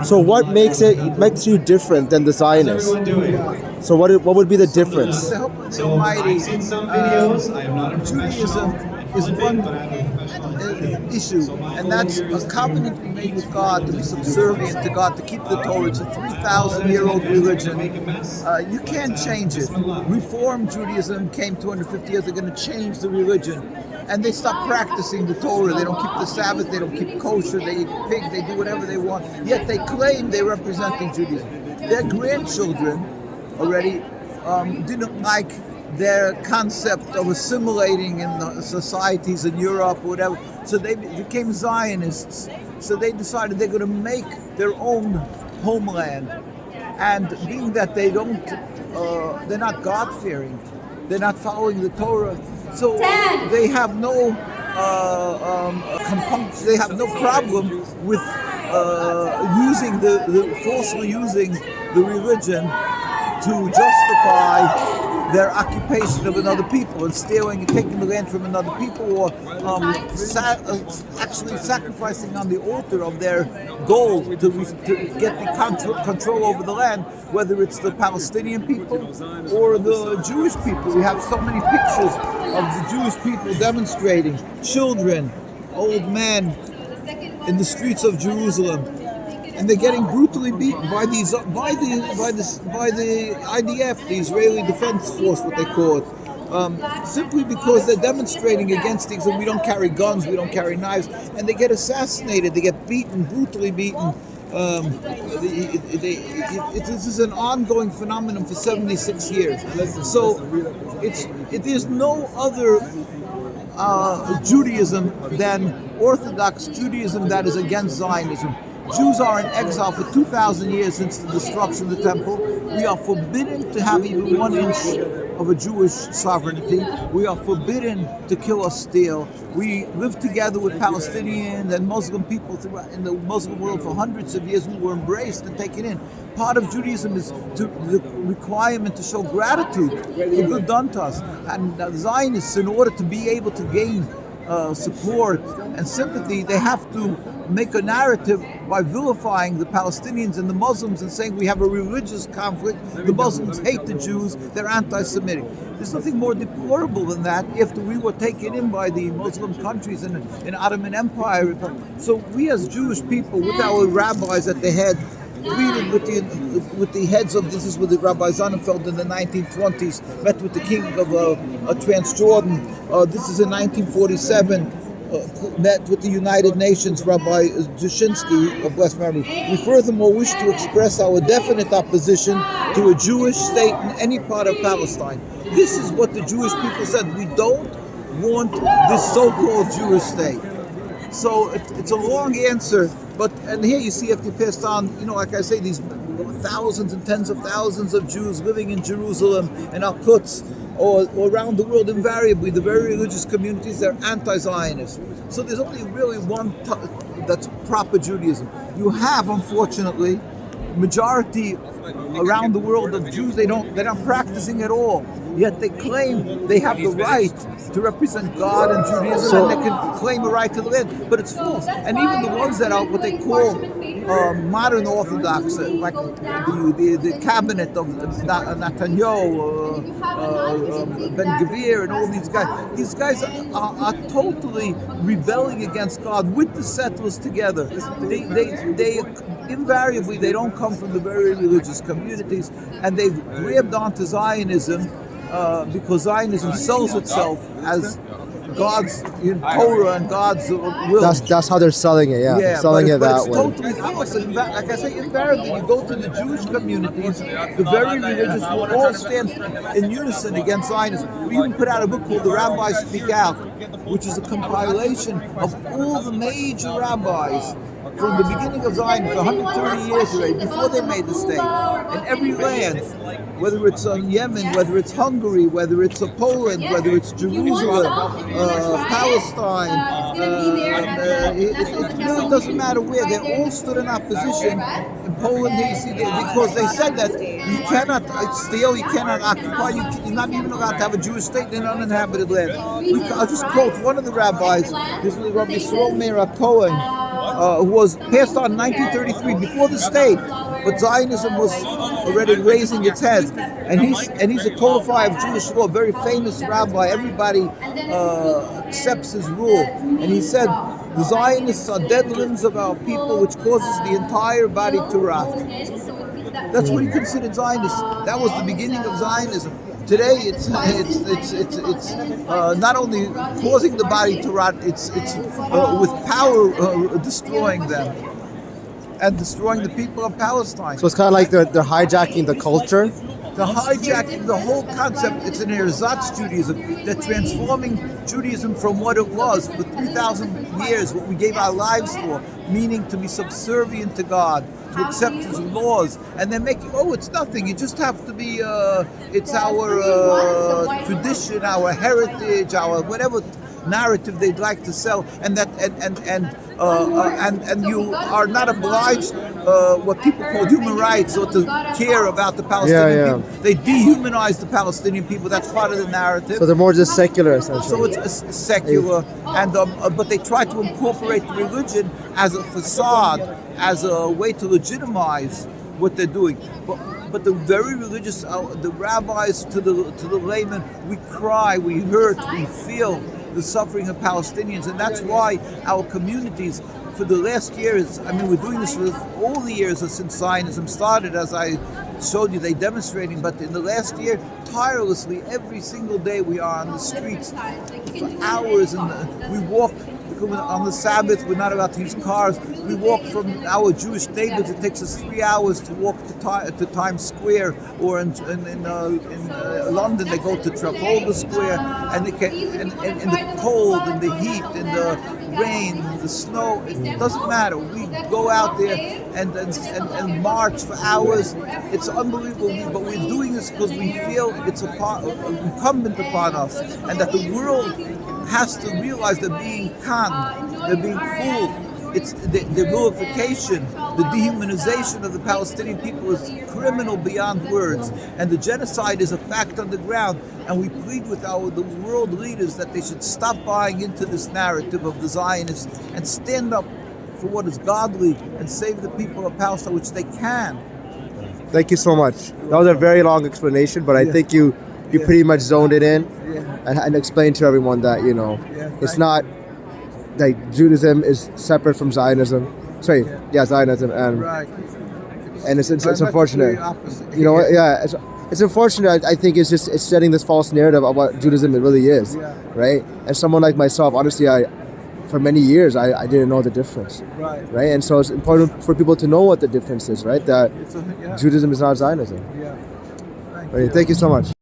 So what makes you different than the Zionists? So what would be the difference? The hope of the Almighty. Judaism is one issue, and that's a covenant we made with God to be subservient to God, to keep the Torah. It's a 3,000-year-old religion. You can't change it. Reform Judaism came 250 years. They're going to change the religion. And they stop practicing the Torah. They don't keep the Sabbath. They don't keep kosher. They eat pig. They do whatever they want. Yet they claim they're representing Judaism. Their grandchildren already didn't like their concept of assimilating in the societies in Europe or whatever. So they became Zionists. So they decided they're going to make their own homeland. And being that they don't, they're not God-fearing. They're not following the Torah. So they have no they have no problem with falsely using the religion to justify their occupation of another people and stealing and taking the land from another people, or actually sacrificing on the altar of their goal to get the control over the land, whether it's the Palestinian people or the Jewish people. We have so many pictures of the Jewish people demonstrating, children, old men in the streets of Jerusalem. And they're getting brutally beaten by the IDF, the Israeli Defense Force, what they call it, simply because they're demonstrating against things. And we don't carry guns, we don't carry knives, and they get assassinated, they get beaten, brutally beaten. This is an ongoing phenomenon for 76 years. So there's no other Judaism than Orthodox Judaism that is against Zionism. Jews are in exile for 2,000 years since the destruction of the temple. We are forbidden to have even 1 inch of a Jewish sovereignty. We are forbidden to kill or steal. We live together with Palestinians and Muslim people in the Muslim world for hundreds of years. We were embraced and taken in. Part of Judaism is the requirement to show gratitude for good done to us. And Zionists, in order to be able to gain support and sympathy, they have to make a narrative by vilifying the Palestinians and the Muslims and saying we have a religious conflict. The Muslims hate the Jews, they're anti-Semitic. There's nothing more deplorable than that after we were taken in by the Muslim countries in Ottoman Empire. So we as Jewish people, with our rabbis at the head, pleaded with the heads of, this is with the Rabbi Sonnenfeld in the 1920s, met with the king of Transjordan. This is in 1947. Met with the United Nations, Rabbi Dushinsky, blessed memory. We furthermore wish to express our definite opposition to a Jewish state in any part of Palestine. This is what the Jewish people said. We don't want this so-called Jewish state. So it's a long answer, and here you see, after passed on, like I say, these thousands and tens of thousands of Jews living in Jerusalem and Al-Quds, or around the world, invariably, the very religious communities, they're anti-Zionist. So there's only really one that's proper Judaism. You have, unfortunately, majority around the world of Jews, they're not practicing at all. Yet they claim they have the right to represent God and Judaism, and they can claim a right to the land, but it's false. And even the ones that are what they call modern Orthodox, like the cabinet of Netanyahu, Ben Gvir, and all these guys are totally rebelling against God with the settlers together. They invariably, they don't come from the very religious communities, and they've grabbed onto Zionism because Zionism sells itself as God's Torah and God's will. That's how they're selling it, selling it that way. It's totally false. Like I say, invariably, you go to the Jewish communities, the very religious will all stand in unison against Zionism. We even put out a book called The Rabbis Speak Out, which is a compilation of all the major rabbis from the beginning of Zionism, 130 years already, before they made the state, in every land, whether it's Yemen, whether it's Hungary, whether it's Poland, whether it's Jerusalem, Palestine, it really doesn't matter where, they all stood in opposition. In Poland, because they said that you cannot steal, you cannot occupy, you're not even allowed to have a Jewish state in an uninhabited land. I'll just quote one of the rabbis, this is Rabbi Meir Cohen, who was passed on in 1933 before the state, but Zionism was already raising its head, and he's a codifier of Jewish law, very famous rabbi. Everybody accepts his rule, and he said, the Zionists are dead limbs of our people, which causes the entire body to rot. That's what he considered Zionist. That was the beginning of Zionism. Today, it's not only causing the body to rot, it's with power destroying them and destroying the people of Palestine. So it's kind of like they're hijacking the culture. The hijacking the whole concept. It's an ersatz Judaism. They're transforming Judaism from what it was for 3,000 years, what we gave our lives for, meaning to be subservient to God, to accept His laws, and they're making, it's nothing. You just have to be. It's our tradition, our heritage, our whatever narrative they'd like to sell, and you are not obliged what people call human rights or to care about the Palestinian people. They dehumanize the Palestinian people. That's part of the narrative. So they're more just secular, essentially. So it's secular, and but they try to incorporate religion as a facade, as a way to legitimize what they're doing. But the very religious, the rabbis to the laymen, we cry, we hurt, we feel the suffering of Palestinians, and that's why our communities, for the last years, we're doing this for all the years since Zionism started, as I showed you, they demonstrating, but in the last year, tirelessly, every single day we are on the streets for hours, and we walk. On the Sabbath, we're not allowed to use cars. We walk from our Jewish neighborhoods. It takes us 3 hours to walk to Times Square, or in London they go to Trafalgar Square, and they can, in the cold, in the heat, in the rain, the snow. It doesn't matter. We go out there and march for hours. It's unbelievable, but we're doing this because we feel it's incumbent upon us, and that the world has to realize they're being conned, they're being fooled. It's the vilification, the dehumanization of the Palestinian people is criminal beyond words, and the genocide is a fact on the ground. And we plead with the world leaders that they should stop buying into this narrative of the Zionists and stand up for what is godly and save the people of Palestine, which they can. Thank you so much. That was a very long explanation, but I think you pretty much zoned it in and explained to everyone that, it's not like Judaism is separate from Zionism. Zionism, and it's unfortunate. It's unfortunate. I think it's setting this false narrative of what Judaism really is, right? And someone like myself, honestly, for many years I didn't know the difference, right? And so it's important for people to know what the difference is, right? That Judaism is not Zionism. Thank you. Thank you so much.